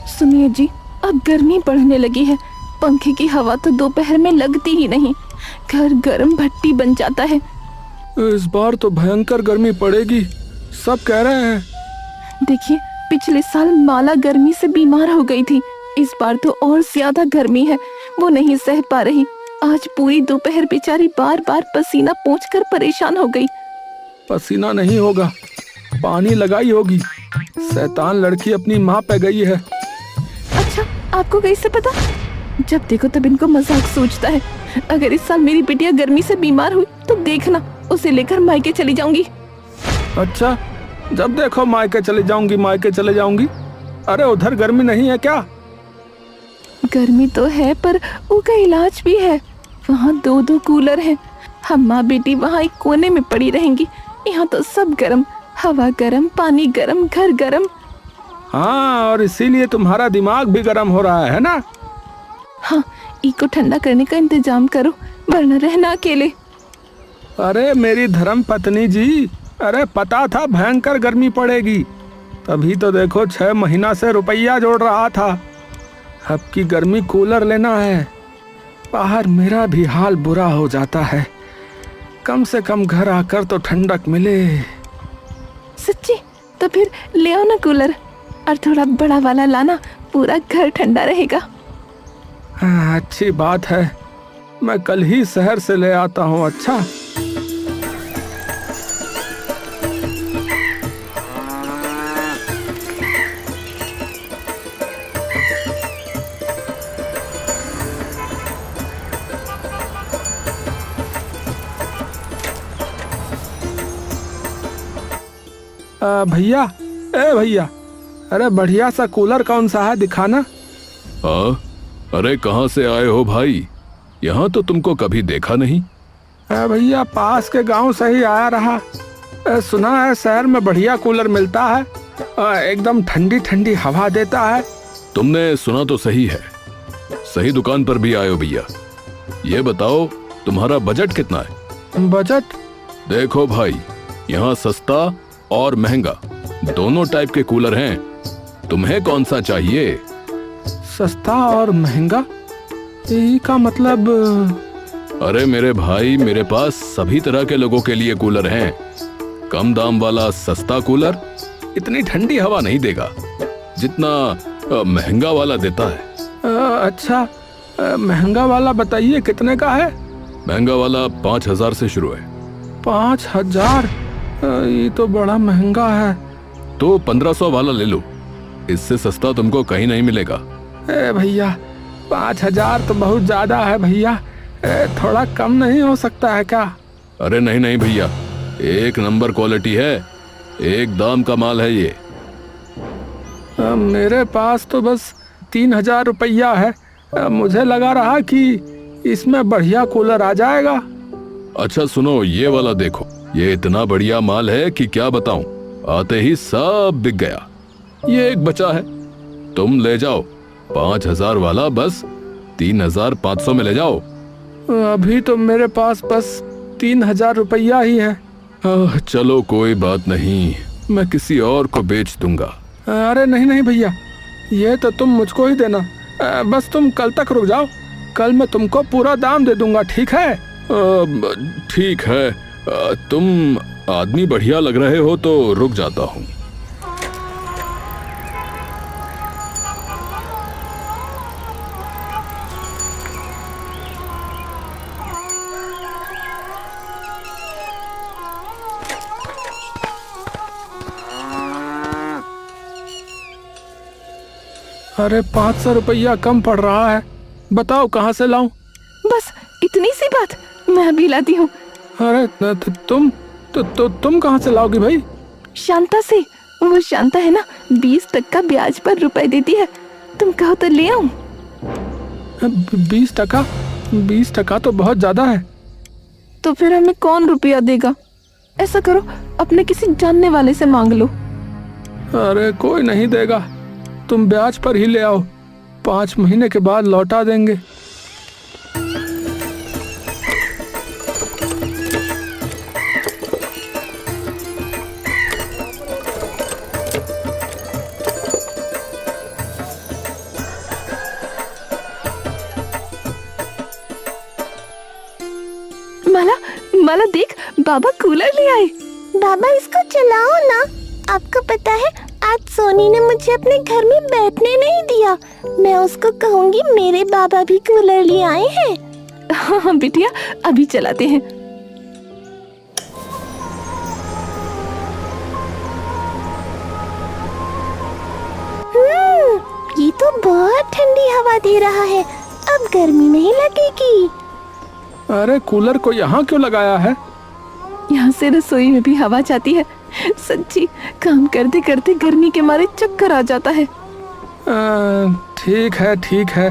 सुनिए जी, अब गर्मी बढ़ने लगी है। पंखे की हवा तो दोपहर में लगती ही नहीं, घर गर्म भट्टी बन जाता है। इस बार तो भयंकर गर्मी पड़ेगी, सब कह रहे हैं। देखिए, पिछले साल माला गर्मी से बीमार हो गई थी, इस बार तो और ज्यादा गर्मी है, वो नहीं सह पा रही। आज पूरी दोपहर बेचारी बार बार पसीना पोंछकर परेशान हो गई। पसीना नहीं होगा, पानी लगाई होगी। शैतान लड़की अपनी माँ पे गई है। अच्छा, आपको कैसे पता? जब देखो तब इनको मजाक सोचता है। अगर इस साल मेरी बिटिया गर्मी से बीमार हुई तो देखना, उसे लेकर मायके चली जाऊंगी। अच्छा, जब देखो मायके चले जाऊंगी, मायके चले जाऊंगी। अरे उधर गर्मी नहीं है क्या? गर्मी तो है, पर उसका इलाज भी है। वहाँ 2-2 कूलर हैं। हम माँ बेटी वहाँ एक कोने में पड़ी रहेंगी। यहाँ तो सब गर्म, हवा गर्म, पानी गर्म, घर गर्म। हाँ, और इसीलिए तुम्हारा दिमाग भी गर्म हो रहा है ना? हाँ, इको ठंडा करने का इंतजाम करो, वरना रहना अकेले। अरे मेरी धर्म पत्नी जी, अरे पता था भयंकर गर्मी पड़ेगी, तभी तो देखो 6 महीना से रुपया जोड़ रहा था। अब की गर्मी कूलर लेना है। बाहर मेरा भी हाल बुरा हो जाता है, कम से कम घर आकर तो ठंडक मिले। सच्ची? तो फिर ले आओ ना कूलर, और थोड़ा बड़ा वाला लाना, पूरा घर ठंडा रहेगा। हाँ, अच्छी बात है, मैं कल ही शहर से ले आता हूँ। अच्छा, भैया, ए भैया, अरे बढ़िया सा कूलर कौन सा है, दिखाना। हाँ, अरे कहाँ से आए हो भाई? यहाँ तो तुमको कभी देखा नहीं। भैया, पास के गांव से ही आया रहा। सुना है शहर में बढ़िया कूलर मिलता है, एकदम ठंडी ठंडी हवा देता है। तुमने सुना तो सही है, सही दुकान पर भी आए हो भैया। ये बताओ, तुम्हारा बजट कितना है? बजट? देखो भाई, यहाँ सस्ता और महंगा दोनों टाइप के कूलर हैं। तुम्हें कौन सा चाहिए? सस्ता और महंगा, यही का मतलब? अरे मेरे भाई, मेरे पास सभी तरह के लोगों के लिए कूलर हैं। कम दाम वाला सस्ता कूलर इतनी ठंडी हवा नहीं देगा जितना महंगा वाला देता है। अच्छा, महंगा वाला बताइए, कितने का है? महंगा वाला 5,000 से शुरू है। 5,000? ये तो बड़ा महंगा है। तो 1,500 वाला ले लो, इससे सस्ता तुमको कहीं नहीं मिलेगा। भैया, 5,000 तो बहुत ज्यादा है भैया, थोड़ा कम नहीं हो सकता है क्या? अरे नहीं नहीं भैया, एक नंबर क्वालिटी है, एक दाम का माल है ये। मेरे पास तो बस 3,000 रुपया है। मुझे लगा रहा कि इसमें बढ़िया कूलर आ जाएगा। अच्छा सुनो, ये वाला देखो, ये इतना बढ़िया माल है कि क्या बताऊं, आते ही सब बिक गया। ये एक बचा है, तुम ले जाओ। 5,000 वाला बस 3,500 में ले जाओ। अभी तो मेरे पास बस 3,000 रुपया ही है। चलो कोई बात नहीं, मैं किसी और को बेच दूंगा। अरे नहीं नहीं भैया, ये तो तुम मुझको ही देना। बस तुम कल तक रुक जाओ, कल मैं तुमको पूरा दाम दे दूंगा, ठीक है? ठीक है, तुम आदमी बढ़िया लग रहे हो तो रुक जाता हूँ। अरे 500 रुपया कम पड़ रहा है, बताओ कहाँ से लाऊं? बस इतनी सी बात, मैं अभी लाती हूँ। अरे तुम कहाँ से लाओगी भाई? शांता से। वो शांता है ना, 20% ब्याज पर रुपए देती है, तुम कहो तो ले आऊं। 20%? 20% तो बहुत ज्यादा है। तो फिर हमें कौन रुपया देगा? ऐसा करो, अपने किसी जानने वाले से मांग लो। अरे कोई नहीं देगा, तुम ब्याज पर ही ले आओ, 5 महीने के बाद लौटा देंगे। लाला देख, बाबा कूलर ले आए। बाबा इसको चलाओ ना। आपको पता है आज सोनी ने मुझे अपने घर में बैठने नहीं दिया। मैं उसको कहूँगी मेरे बाबा भी कूलर ले आए हैं। हाँ हाँ बिटिया, अभी चलाते हैं। ये तो बहुत ठंडी हवा दे रहा है, अब गर्मी नहीं लगेगी। अरे कूलर को यहाँ क्यों लगाया है? यहाँ से रसोई में भी हवा जाती है। सच्ची काम करते करते गर्मी के मारे चक्कर आ जाता है। ठीक है ठीक है,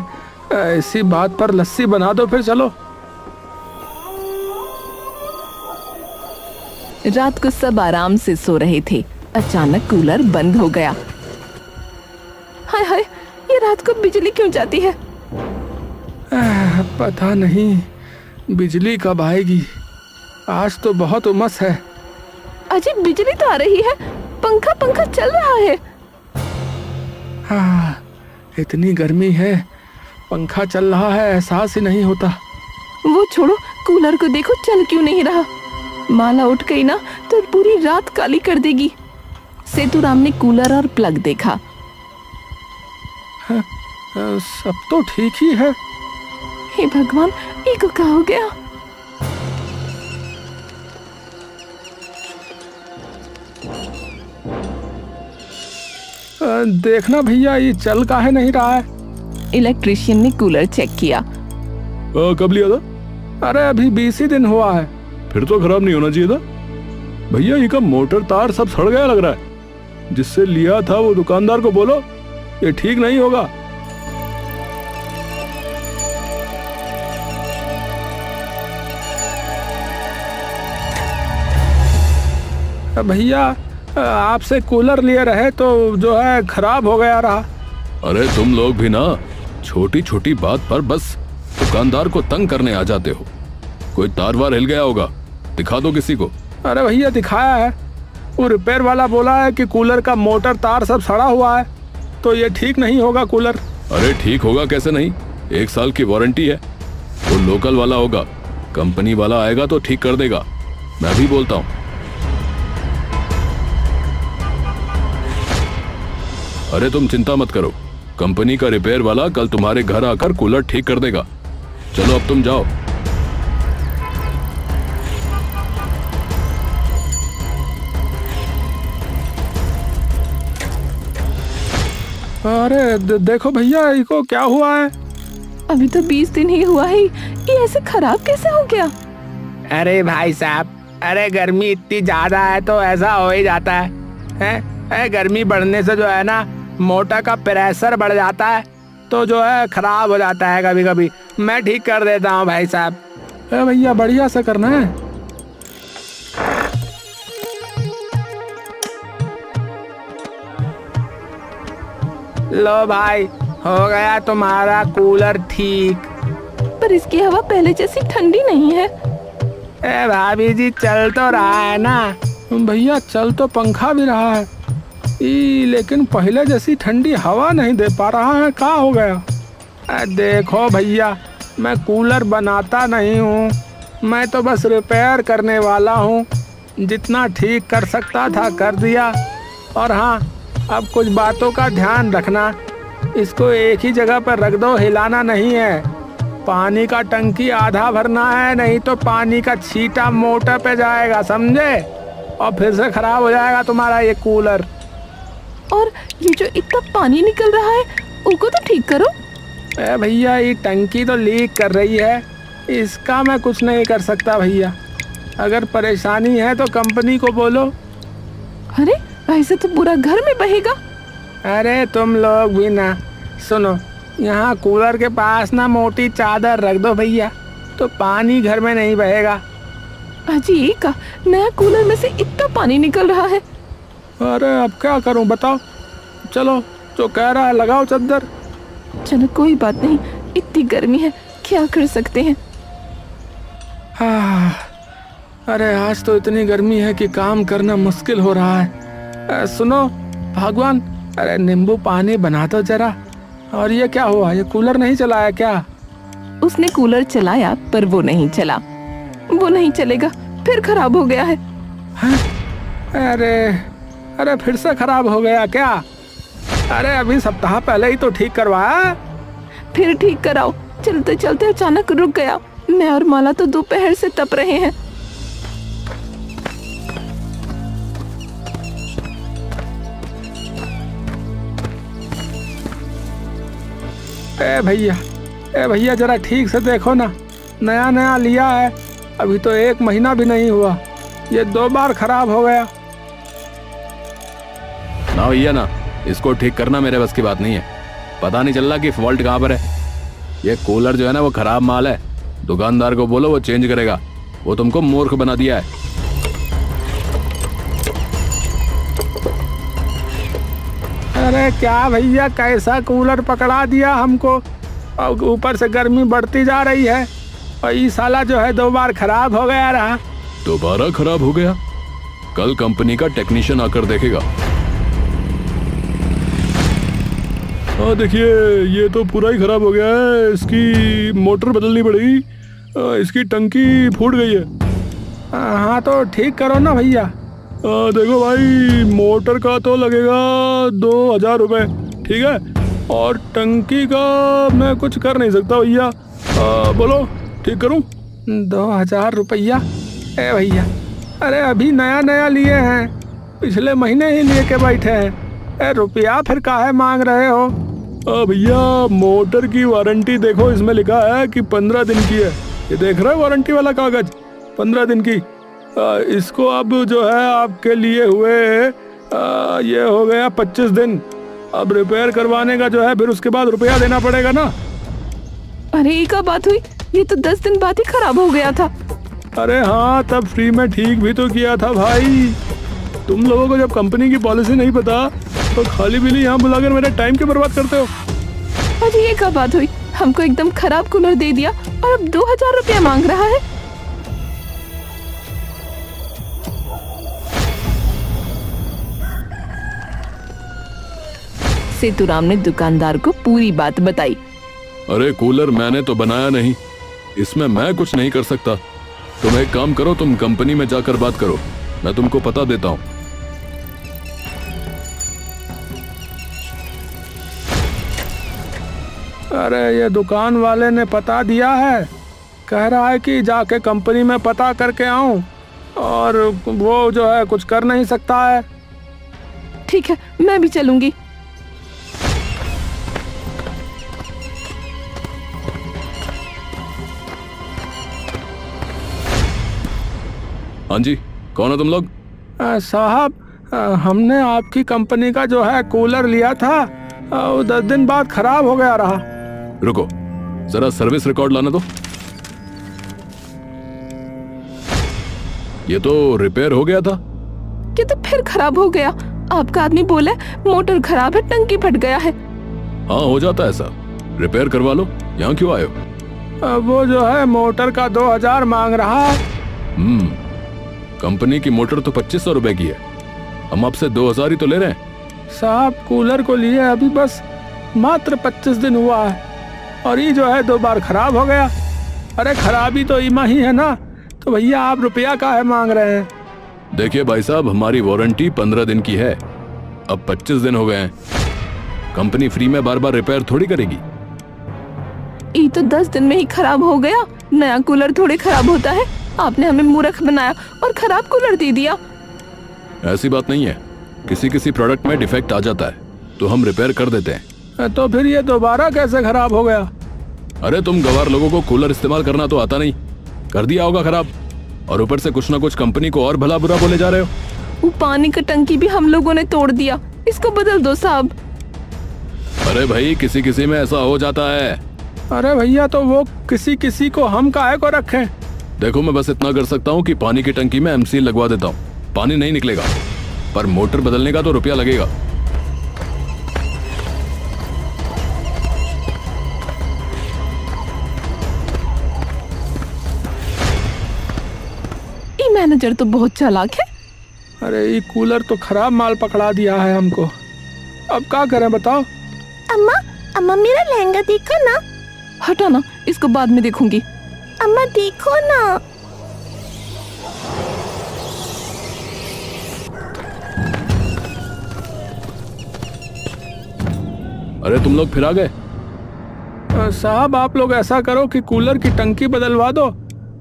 ऐसी बात पर लस्सी बना दो फिर चलो। रात को सब आराम से सो रहे थे। अचानक कूलर बंद हो गया। हाय हाय, ये रात को बिजली क्यों जाती है? पता नहीं बिजली कब आएगी। आज तो बहुत उमस है। अजी बिजली तो आ रही है, पंखा चल रहा है। इतनी गर्मी है, पंखा चल रहा है, एहसास ही नहीं होता। वो छोड़ो, कूलर को देखो चल क्यों नहीं रहा। माला उठ गई ना तो पूरी रात काली कर देगी। सेतुराम ने कूलर और प्लग देखा। सब तो ठीक ही है। हे भगवान, ये क्या हो गया? देखना भैया, ये चल काहे नहीं रहा है? इलेक्ट्रिशियन ने कूलर चेक किया। कब लिया था? अरे अभी 20 ही दिन हुआ है। फिर तो खराब नहीं होना चाहिए था भैया। ये का मोटर तार सब सड़ गया लग रहा है। जिससे लिया था वो दुकानदार को बोलो, ये ठीक नहीं होगा। भैया आपसे कूलर लिए रहे तो जो है खराब हो गया रहा। अरे तुम लोग भी ना छोटी छोटी बात पर बस दुकानदार को तंग करने आ जाते हो। कोई तार वार हिल गया होगा, दिखा दो किसी को। अरे भैया दिखाया है, वो रिपेयर वाला बोला है कि कूलर का मोटर तार सब सड़ा हुआ है, तो ये ठीक नहीं होगा कूलर। अरे ठीक होगा कैसे नहीं, 1 साल की वारंटी है। वो लोकल वाला होगा, कंपनी वाला आएगा तो ठीक कर देगा। मैं भी बोलता हूँ। अरे तुम चिंता मत करो, कंपनी का रिपेयर वाला कल तुम्हारे घर आकर कूलर ठीक कर देगा। चलो अब तुम जाओ। अरे देखो भैया, इको क्या हुआ है? अभी तो 20 दिन ही हुआ है, ये ऐसे खराब कैसे हो गया? अरे भाई साहब, अरे गर्मी इतनी ज्यादा है तो ऐसा हो ही जाता है, हैं? गर्मी बढ़ने से जो है ना मोटर का प्रेशर बढ़ जाता है, तो जो है खराब हो जाता है कभी कभी। मैं ठीक कर देता हूँ भाई साहब। भैया बढ़िया से करना है। लो भाई, हो गया तुम्हारा कूलर ठीक। पर इसकी हवा पहले जैसी ठंडी नहीं है। भाभी जी चल तो रहा है ना। भैया चल तो पंखा भी रहा है, लेकिन पहले जैसी ठंडी हवा नहीं दे पा रहा है। क्या हो गया? देखो भैया, मैं कूलर बनाता नहीं हूँ, मैं तो बस रिपेयर करने वाला हूँ। जितना ठीक कर सकता था कर दिया। और हाँ, अब कुछ बातों का ध्यान रखना, इसको एक ही जगह पर रख दो, हिलाना नहीं है। पानी का टंकी आधा भरना है, नहीं तो पानी का छींटा मोटर पे जाएगा, समझे? और फिर से खराब हो जाएगा तुम्हारा ये कूलर। और ये जो इतना पानी निकल रहा है, उसको तो ठीक करो। भैया ये टंकी तो लीक कर रही है, इसका मैं कुछ नहीं कर सकता भैया। अगर परेशानी है तो कंपनी को बोलो। अरे ऐसे तो पूरा घर में बहेगा। अरे तुम लोग भी ना सुनो, यहाँ कूलर के पास ना मोटी चादर रख दो भैया, तो पानी घर में नहीं बहेगा। अजी ये का नया कूलर में से इतना पानी निकल रहा है। अरे अब क्या करूं बताओ? चलो जो कह रहा है लगाओ चादर। चलो कोई बात नहीं, इतनी गर्मी है, क्या कर सकते हैं। अरे आज तो इतनी गर्मी है कि काम करना मुश्किल हो रहा है। सुनो भगवान, अरे नींबू पानी बना दो जरा। और ये क्या हुआ, ये कूलर नहीं चला है क्या? उसने कूलर चलाया पर वो नहीं चला। वो नहीं चलेगा, फिर खराब हो गया है। अरे अरे फिर से खराब हो गया क्या? अरे अभी सप्ताह पहले ही तो ठीक करवाया। फिर ठीक कराओ। चलते चलते अचानक रुक गया। मैं और माला तो दोपहर से तप रहे हैं। ए भैया जरा ठीक से देखो ना, नया नया लिया है, अभी तो 1 महीना भी नहीं हुआ, ये 2 बार खराब हो गया। ना भैया ना, इसको ठीक करना मेरे बस की बात नहीं है। पता नहीं चल रहा कि फॉल्ट कहाँ पर है। ये कूलर जो है ना वो खराब माल है। दुकानदार को बोलो वो चेंज करेगा, वो तुमको मूर्ख बना दिया है। अरे क्या भैया, कैसा कूलर पकड़ा दिया हमको, और ऊपर से गर्मी बढ़ती जा रही है, और ये साला जो है 2 बार खराब हो गया रहा। दोबारा खराब हो गया? कल कंपनी का टेक्नीशियन आकर देखेगा। हाँ देखिए, ये तो पूरा ही खराब हो गया है। इसकी मोटर बदलनी पड़ेगी, इसकी टंकी फूट गई है। हाँ तो ठीक करो ना भैया। देखो भाई, मोटर का तो लगेगा 2000 रुपये, ठीक है, और टंकी का मैं कुछ कर नहीं सकता भैया। बोलो ठीक करूं? 2000 रुपया? ए भैया, अरे अभी नया नया लिए हैं, पिछले महीने ही लिए के बैठे हैं। रुपया फिर काहे मांग रहे हो? भैया मोटर की वारंटी देखो, इसमें लिखा है कि 15 दिन की है। ये देख रहे हो वारंटी वाला कागज, 15 दिन की। इसको अब जो है आपके लिए हुए ये हो गया 25 दिन। अब रिपेयर करवाने का जो है फिर उसके बाद रुपया देना पड़ेगा ना। अरे ये क्या बात हुई, ये तो 10 दिन बाद ही खराब हो गया था। अरे हाँ, तब फ्री में ठीक भी तो किया था भाई। तुम लोगों को जब कंपनी की पॉलिसी नहीं पता तो खाली बिली यहाँ बुलाकर मेरा टाइम क्यों बर्बाद करते हो? अरे ये क्या बात हुई, हमको एकदम खराब कूलर दे दिया और अब 2000 रुपया मांग रहा है। सेतुराम ने दुकानदार को पूरी बात बताई। अरे कूलर मैंने तो बनाया नहीं, इसमें मैं कुछ नहीं कर सकता। तुम एक काम करो, तुम कंपनी में जाकर बात करो, मैं तुमको पता देता हूँ। अरे ये दुकान वाले ने पता दिया है, कह रहा है कि जाके कंपनी में पता करके आऊं, और वो जो है कुछ कर नहीं सकता है। ठीक है, मैं भी चलूंगी। हाँ जी, कौन हो तुम लोग? साहब, हमने आपकी कंपनी का जो है कूलर लिया था, 10 दिन बाद खराब हो गया रहा। रुको, जरा सर्विस रिकॉर्ड लाना दो। ये तो रिपेयर हो गया था। ये तो फिर खराब हो गया। आपका आदमी बोला मोटर खराब है, टंकी फट गया है। हाँ हो जाता है ऐसा, रिपेयर करवा लो। यहाँ क्यों आए हो? वो जो है मोटर का 2000 मांग रहा है। कंपनी की मोटर तो 2500 रुपए की है, हम आपसे 2000 ही तो ले रहे हैं। साहब कूलर को लिए अभी बस मात्र 25 दिन हुआ है, और ये जो है 2 बार खराब हो गया। अरे खराबी तो इमा ही है ना, तो भैया आप रुपया काहे मांग रहे हैं? देखिए भाई साहब, हमारी वारंटी 15 दिन की है, अब 25 दिन हो गए हैं। कंपनी फ्री में बार बार रिपेयर थोड़ी करेगी। ये तो 10 दिन में ही खराब हो गया। नया कूलर थोड़ी खराब होता है। आपने हमें मूर्ख बनाया और खराब कूलर दे दिया। ऐसी बात नहीं है, किसी किसी प्रोडक्ट में डिफेक्ट आ जाता है तो हम रिपेयर कर देते हैं। तो फिर ये दोबारा कैसे खराब हो गया? अरे तुम गवार लोगों को कूलर इस्तेमाल करना तो आता नहीं, कर दिया होगा खराब, और ऊपर से कुछ ना कुछ कंपनी को और भला बुरा बोले जा रहे हो। वो पानी का टंकी भी हम लोगों ने तोड़ दिया, इसको बदल दो साहब। अरे भाई, किसी किसी में ऐसा हो जाता है। अरे भैया, तो वो किसी किसी को हम काहे को रखें? देखो मैं बस इतना कर सकता हूँ कि पानी की टंकी में एमसील लगवा देता हूँ, पानी नहीं निकलेगा, पर मोटर बदलने का तो रुपया लगेगा। ये मैनेजर तो बहुत चालाक है। अरे ये कूलर तो खराब माल पकड़ा दिया है हमको, अब क्या करें बताओ? अम्मा, अम्मा मेरा लहंगा देखो ना। हटा ना, इसको बाद में देखूंगी। अम्मा देखो ना। अरे तुम लोग फिर आ गए। साहब आप लोग ऐसा करो कि कूलर की टंकी बदलवा दो,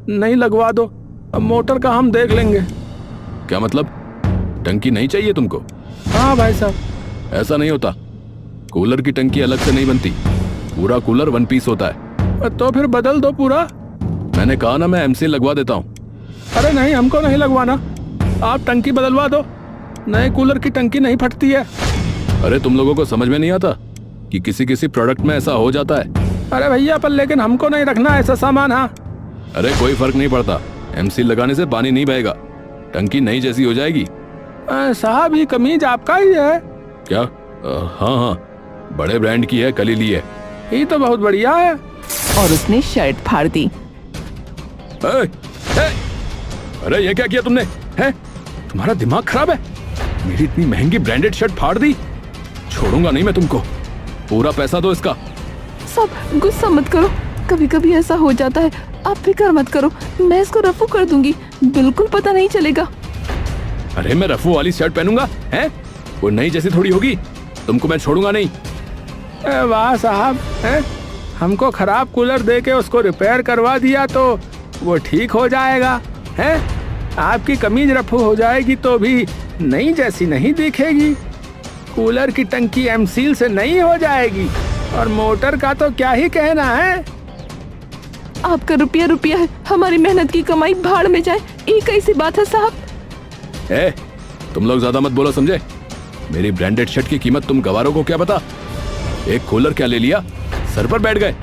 नहीं लगवा दो, अब मोटर का हम देख लेंगे। क्या मतलब, टंकी नहीं चाहिए तुमको? हाँ भाई साहब। ऐसा नहीं होता, कूलर की टंकी अलग से नहीं बनती, पूरा कूलर वन पीस होता है। तो फिर बदल दो पूरा। मैंने कहा ना, मैं एमसील लगवा देता हूँ। अरे नहीं, हमको नहीं लगवाना, आप टंकी बदलवा दो, नए कूलर की टंकी नहीं फटती है। अरे तुम लोगों को समझ में नहीं आता कि किसी किसी प्रोडक्ट में ऐसा हो जाता है। अरे भैया पर लेकिन हमको नहीं रखना ऐसा सामान। हाँ अरे कोई फर्क नहीं पड़ता, एमसील लगाने से पानी नहीं बहेगा, टंकी नई जैसी हो जाएगी। साहब ये कमीज आपका ही है क्या? हाँ हाँ, बड़े ब्रांड की है, कल ही ली है। ये तो बहुत बढ़िया है। और उसने शर्ट फाड़ दी। ए, ए, अरे ये क्या किया तुमने? है तुम्हारा दिमाग खराब है? मेरी इतनी महंगी ब्रांडेड शर्ट फाड़ दी, छोड़ूंगा नहीं मैं तुमको, पूरा पैसा दो इसका। सब गुस्सा मत करो, कभी कभी ऐसा हो जाता है, आप फिक्र मत करो, मैं इसको रफू कर दूंगी, बिल्कुल पता नहीं चलेगा। अरे मैं रफू वाली शर्ट पहनूंगा? हैं वो नई जैसी थोड़ी होगी, तुमको मैं छोड़ूंगा नहीं। वाह साहब, हमको खराब कूलर दे के उसको रिपेयर करवा दिया तो वो ठीक हो जाएगा। हैं आपकी कमीज रफू हो जाएगी तो भी नई जैसी नहीं दिखेगी। कूलर की टंकी एमसील से नहीं हो जाएगी, और मोटर का तो क्या ही कहना है। आपका रुपया रुपया है, हमारी मेहनत की कमाई भाड़ में जाए, ये कैसी बात है साहब? तुम लोग ज्यादा मत बोलो, समझे? मेरी ब्रांडेड शर्ट की कीमत तुम गवारों को क्या पता? एक कूलर क्या ले लिया, सर पर बैठ गए।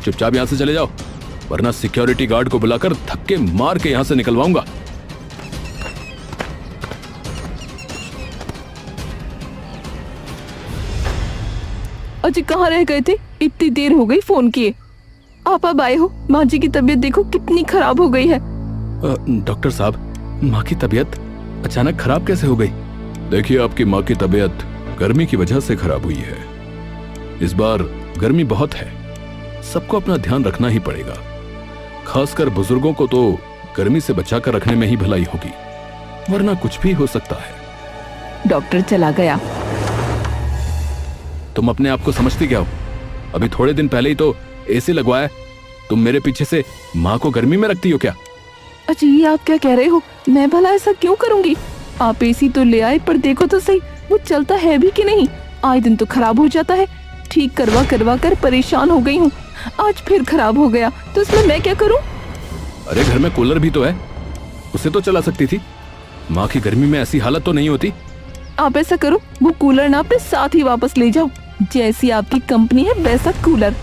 चुपचाप यहाँ से चले जाओ, वरना सिक्योरिटी गार्ड को बुलाकर धक्के मार के यहाँ से निकलवाऊंगा। अजी कहाँ रह गए थे, इतनी देर हो गई फोन किए। आप अब आए हो, माँ जी की तबीयत देखो कितनी खराब हो गई है। डॉक्टर साहब, माँ की तबीयत अचानक खराब कैसे हो गई? देखिए, आपकी माँ की तबीयत गर्मी की वजह से खराब हुई है। इस बार गर्मी बहुत है, सबको अपना ध्यान रखना ही पड़ेगा, खासकर बुजुर्गों को तो गर्मी से बचाकर रखने में ही भलाई होगी, वरना कुछ भी हो सकता है। डॉक्टर चला गया। तुम अपने आप को समझती क्या हो? अभी थोड़े दिन पहले ही तो एसी लगवाया, तुम मेरे पीछे से माँ को गर्मी में रखती हो क्या? अच्छा ये आप क्या कह रहे हो? मैं भला ऐसा क्यों करूंगी? आप एसी तो ले आए, पर देखो तो सही वो चलता है भी कि नहीं। आए दिन तो खराब हो जाता है, ठीक करवा करवा कर परेशान हो गई हूँ, आज फिर खराब हो गया, तो इसमें मैं क्या करूँ? अरे घर में कूलर भी तो है, उसे तो चला सकती थी। माँ की गर्मी में ऐसी हालत तो नहीं होती। आप ऐसा करो, वो कूलर ना अपने साथ ही वापस ले जाओ, जैसी आपकी कंपनी है वैसा कूलर।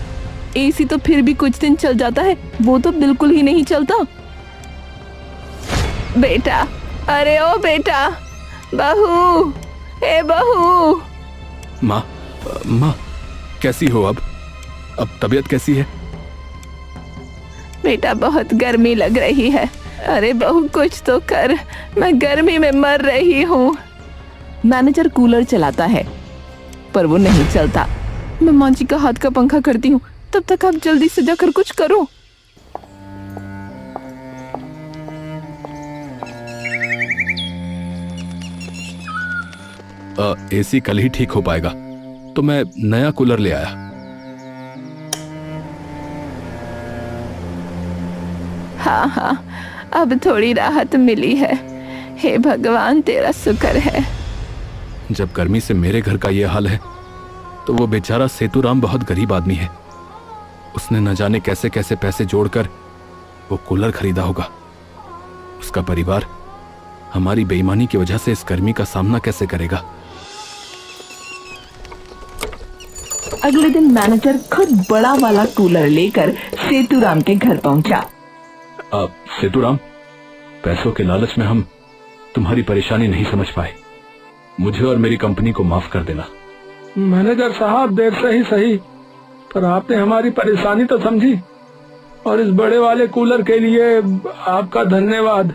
एसी तो फिर भी कुछ दिन चल जाता है, वो तो बिल्कुल ही नहीं चलता। बेटा, अरे ओ बेटा, बहू, ए बहू। माँ, माँ कैसी हो अब तबीयत कैसी है? बेटा बहुत गर्मी लग रही है। अरे बहू कुछ तो कर, मैं गर्मी में मर रही हूँ। मैनेजर कूलर चलाता है पर वो नहीं चलता। मैं माँ जी का हाथ का पंखा करती हूँ, तब तक आप जल्दी से जाकर कुछ करो। एसी कल ही ठीक हो पाएगा, तो मैं नया कूलर ले आया। हाँ हाँ, अब थोड़ी राहत मिली है। हे भगवान तेरा शुक्र है। जब गर्मी से मेरे घर का ये हाल है, तो वो बेचारा सेतुराम बहुत गरीब आदमी है। उसने न जाने कैसे कैसे पैसे जोड़कर वो कूलर खरीदा होगा। उसका परिवार हमारी बेईमानी की वजह से इस गर्मी का सामना कैसे करेगा? अगले दिन मैनेजर खुद बड़ा वाला कूलर लेकर सेतुराम के घर पहुंचा। सेतुराम, पैसों के लालच में हम तुम्हारी परेशानी नहीं समझ पाए, मुझे और मेरी कंपनी को माफ कर देना। मैनेजर साहब देर से ही सही, पर आपने हमारी परेशानी तो समझी, और इस बड़े वाले कूलर के लिए आपका धन्यवाद।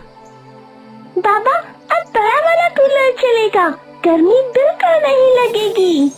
बाबा अब बड़ा वाला कूलर चलेगा, गर्मी बिल्कुल नहीं लगेगी।